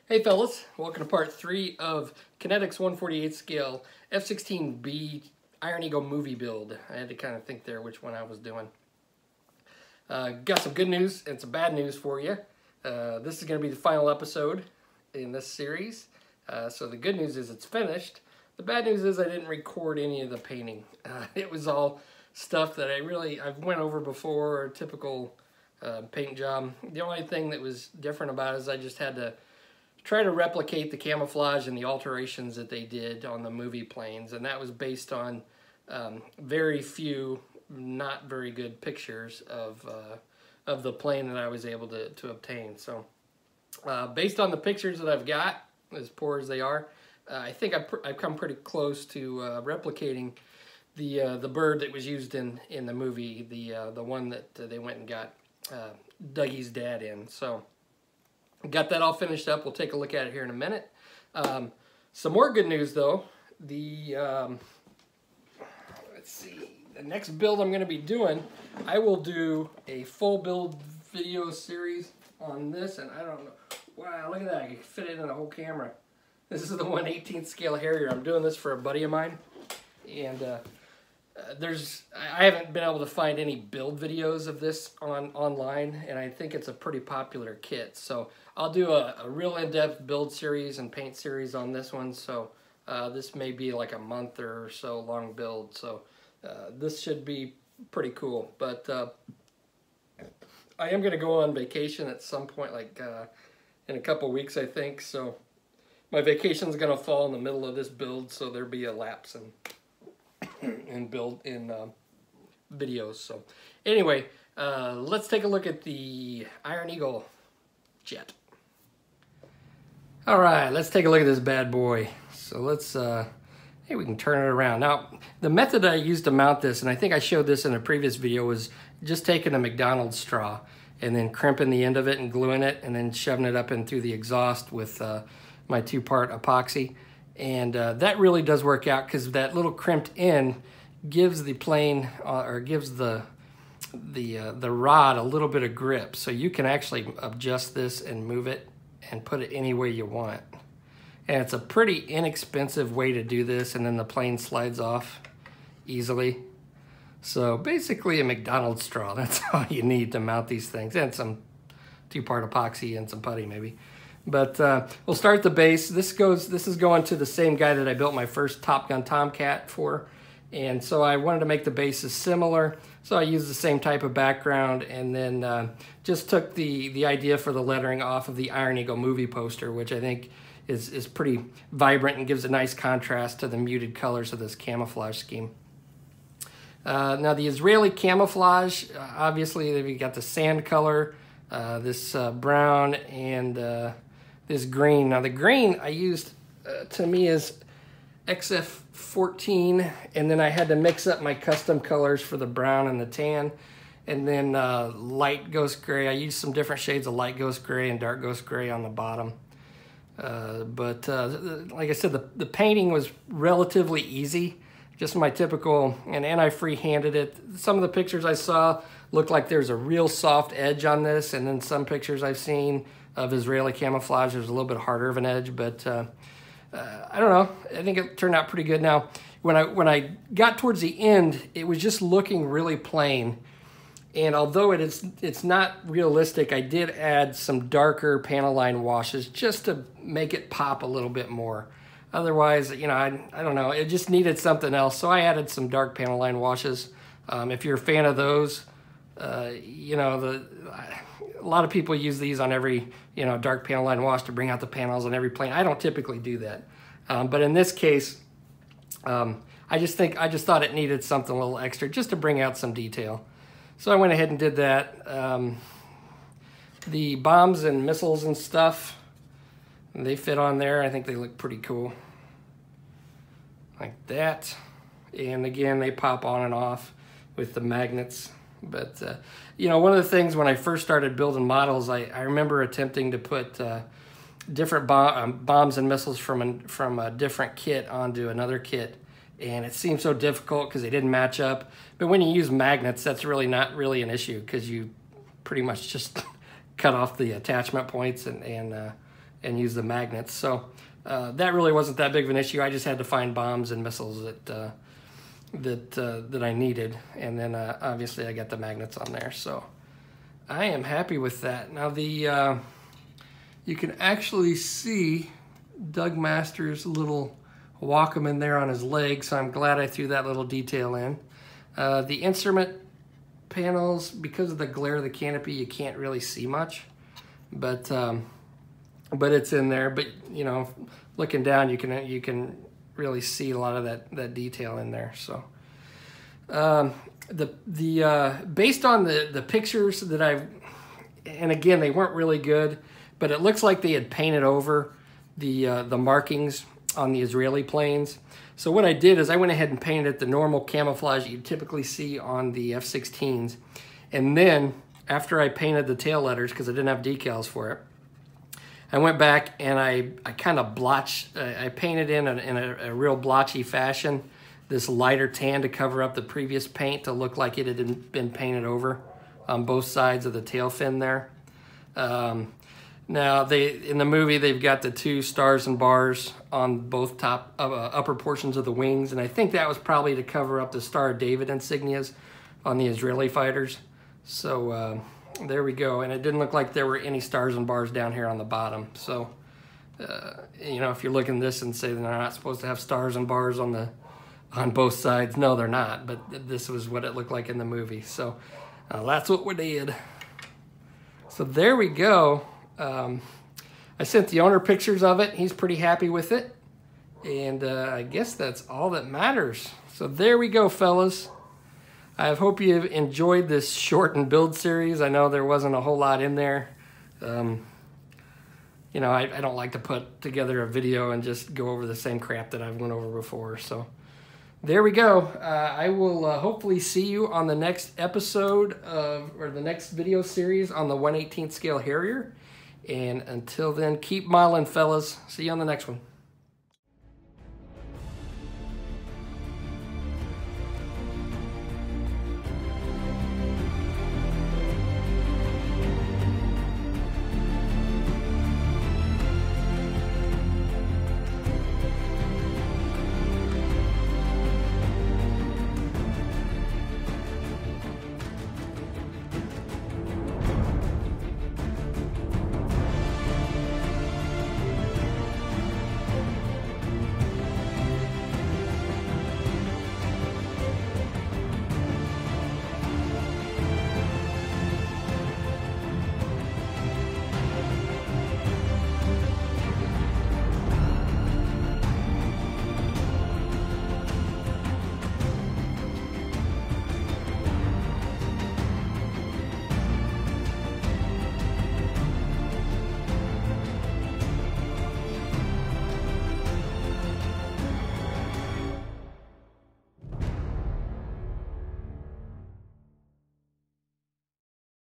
Hey fellas, welcome to part 3 of Kinetic's 1/48 scale F-16B Iron Eagle movie build. I had to kind of think there which one I was doing. Got some good news and some bad news for you. This is going to be the final episode in this series. So the good news is it's finished. The bad news is I didn't record any of the painting. It was all stuff that I've went over before, a typical paint job. The only thing that was different about it is I just had to try to replicate the camouflage and the alterations that they did on the movie planes, and that was based on very few, not very good pictures of the plane that I was able to obtain. So based on the pictures that I've got, as poor as they are, I think I've come pretty close to replicating the bird that was used in the movie, the one that they went and got Dougie's dad in. So got that all finished up. We'll take a look at it here in a minute. Some more good news though. Let's see. The next build I'm going to be doing, I will do a full build video series on this, and I don't know. Wow, look at that. I can fit it in the whole camera. This is the 1/18 scale Harrier. I'm doing this for a buddy of mine, and I haven't been able to find any build videos of this online, and I think it's a pretty popular kit. So I'll do a real in-depth build series and paint series on this one. So this may be like a month or so long build. So this should be pretty cool. But I am going to go on vacation at some point, like in a couple weeks, I think. So my vacation's going to fall in the middle of this build, so there'll be a lapse in build in videos. So anyway, let's take a look at the Iron Eagle jet. All right, let's take a look at this bad boy. So let's hey, we can turn it around. Now the method I used to mount this, and I think I showed this in a previous video, was just taking a McDonald's straw and then crimping the end of it and gluing it and then shoving it up in through the exhaust with my 2-part epoxy. And that really does work out, because that little crimped end gives the plane or gives the rod a little bit of grip, so you can actually adjust this and move it and put it any way you want. And it's a pretty inexpensive way to do this, and then the plane slides off easily. So basically a McDonald's straw, that's all you need to mount these things, and some 2-part epoxy and some putty maybe. But we'll start the base. This is going to the same guy that I built my first Top Gun Tomcat for, and so I wanted to make the bases similar. So I used the same type of background, and then just took the idea for the lettering off of the Iron Eagle movie poster, which I think is pretty vibrant and gives a nice contrast to the muted colors of this camouflage scheme. Now the Israeli camouflage, obviously we got the sand color, this brown, and this green. Now the green I used to me is XF14, and then I had to mix up my custom colors for the brown and the tan, and then light ghost gray. I used some different shades of light ghost gray and dark ghost gray on the bottom. Like I said, the painting was relatively easy, just my typical, and I free-handed it. Some of the pictures I saw looked like there's a real soft edge on this, and then some pictures I've seen of Israeli camouflage, there's a little bit harder of an edge, but I don't know. I think it turned out pretty good. Now, when I got towards the end, it was just looking really plain, and although it's not realistic, I did add some darker panel line washes just to make it pop a little bit more. Otherwise, you know, I don't know, it just needed something else, so I added some dark panel line washes. If you're a fan of those, you know, a lot of people use these on every, you know, dark panel line wash to bring out the panels on every plane. I don't typically do that, but in this case, I just thought it needed something a little extra just to bring out some detail. So I went ahead and did that. The bombs and missiles and stuff, they fit on there. I think they look pretty cool, like that. And again, they pop on and off with the magnets. But you know, one of the things when I first started building models, I remember attempting to put different bombs and missiles from a different kit onto another kit, and it seemed so difficult because they didn't match up. But when you use magnets, that's really not really an issue, because you pretty much just cut off the attachment points and and use the magnets. So that really wasn't that big of an issue. I just had to find bombs and missiles that I needed, and then obviously I got the magnets on there. So I am happy with that. Now you can actually see Doug Masters' little Wacom in there on his leg, so I'm glad I threw that little detail in. The instrument panels, because of the glare of the canopy, you can't really see much, but it's in there. But you know, looking down, you can really see a lot of that detail in there. So based on the pictures that and again, they weren't really good, but it looks like they had painted over the markings on the Israeli planes. So what I did is I went ahead and painted the normal camouflage you typically see on the F-16s. And then after I painted the tail letters, because I didn't have decals for it, I went back and I kind of I painted in a real blotchy fashion this lighter tan to cover up the previous paint to look like it had been painted over on both sides of the tail fin there. Now, in the movie, they've got the 2 stars and bars on both upper portions of the wings, and I think that was probably to cover up the Star of David insignias on the Israeli fighters. So there we go, and it didn't look like there were any stars and bars down here on the bottom. So, you know, if you're looking at this and say they're not supposed to have stars and bars on both sides, no, they're not, but this was what it looked like in the movie. So that's what we did. So there we go. I sent the owner pictures of it. He's pretty happy with it. And I guess that's all that matters. So there we go, fellas. I hope you've enjoyed this shortened build series. I know there wasn't a whole lot in there. You know, I don't like to put together a video and just go over the same crap that I've went over before. So there we go. I will hopefully see you on the next episode or the next video series on the 1/18th scale Harrier. And until then, keep modeling, fellas. See you on the next one.